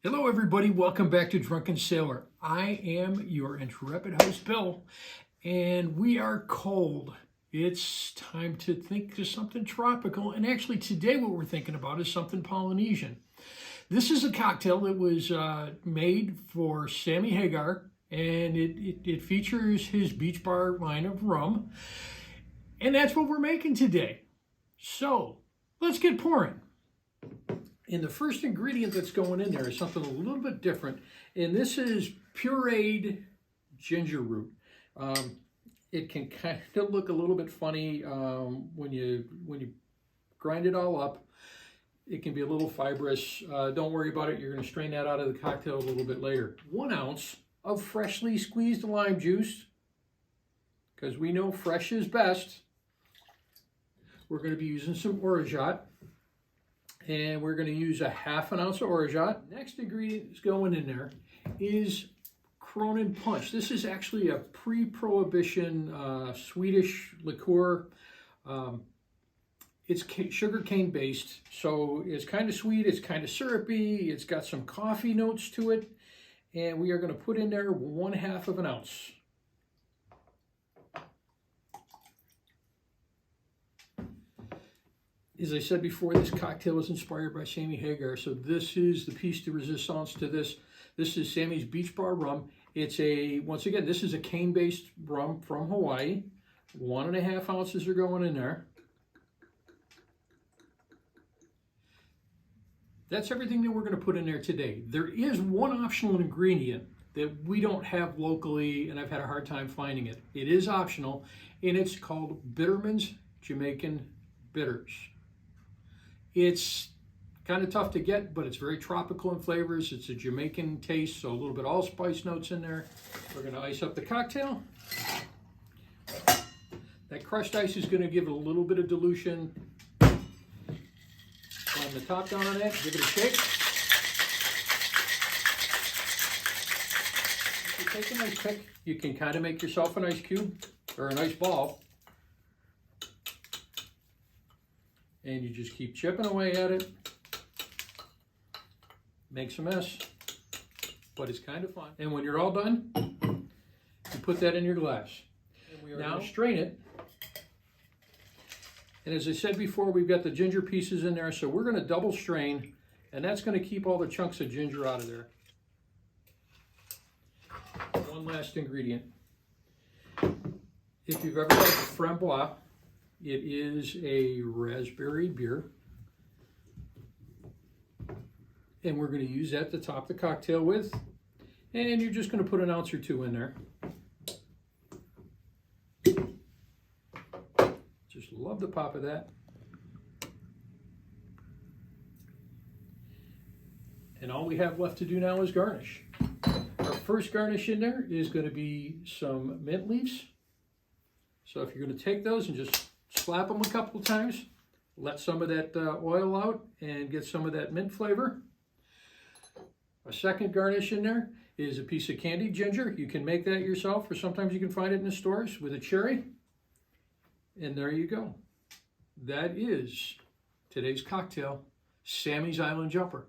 Hello everybody, welcome back to Drunken Sailor. I am your intrepid host Bill, and we are cold. It's time to think of something tropical, and actually today what we're thinking about is something Polynesian. This is a cocktail that was made for Sammy Hagar, and it features his Beach Bar line of rum, and that's what we're making today. So, let's get pouring. And the first ingredient that's going in there is something a little bit different, and this is pureed ginger root. It can kind of look a little bit funny when you grind it all up. It can be a little fibrous. Don't worry about it. You're going to strain that out of the cocktail a little bit later. 1 ounce of freshly squeezed lime juice, because we know fresh is best. We're going to be using some Orgeat. And we're going to use a ½ ounce of Orgeat. Next ingredient that's going in there is Kronan Punsch. This is actually a pre-prohibition Swedish liqueur. It's sugarcane based, so it's kind of sweet, it's kind of syrupy, it's got some coffee notes to it. And we are going to put in there 1/2 ounce. As I said before, this cocktail is inspired by Sammy Hagar, so this is the piece de resistance to this. This is Sammy's Beach Bar Rum. It's once again, this is a cane-based rum from Hawaii. 1½ ounces are going in there. That's everything that we're going to put in there today. There is one optional ingredient that we don't have locally, and I've had a hard time finding it. It is optional, and it's called Bitterman's Jamaican Bitters. It's kind of tough to get, but it's very tropical in flavors. It's a Jamaican taste, so a little bit of allspice notes in there. We're going to ice up the cocktail. That crushed ice is going to give it a little bit of dilution. Slam the top down on that, give it a shake. If you take a nice pick, you can kind of make yourself an ice cube or an ice ball. And you just keep chipping away at it. Makes a mess, but it's kind of fun. And when you're all done, you put that in your glass. And we are now going to strain it. And as I said before, we've got the ginger pieces in there, so we're going to double strain, and that's going to keep all the chunks of ginger out of there. One last ingredient. If you've ever had the Framboise, it is a raspberry beer, and we're going to use that to top the cocktail with, and you're just going to put 1 ounce or 2 in there. Just love the pop of that. And all we have left to do now is garnish. Our first garnish in there is going to be some mint leaves. So if you're going to take those and just slap them a couple of times, let some of that oil out and get some of that mint flavor. A second garnish in there is a piece of candied ginger. You can make that yourself, or sometimes you can find it in the stores, with a cherry. And there you go. That is today's cocktail, Sammy's Island Jumper.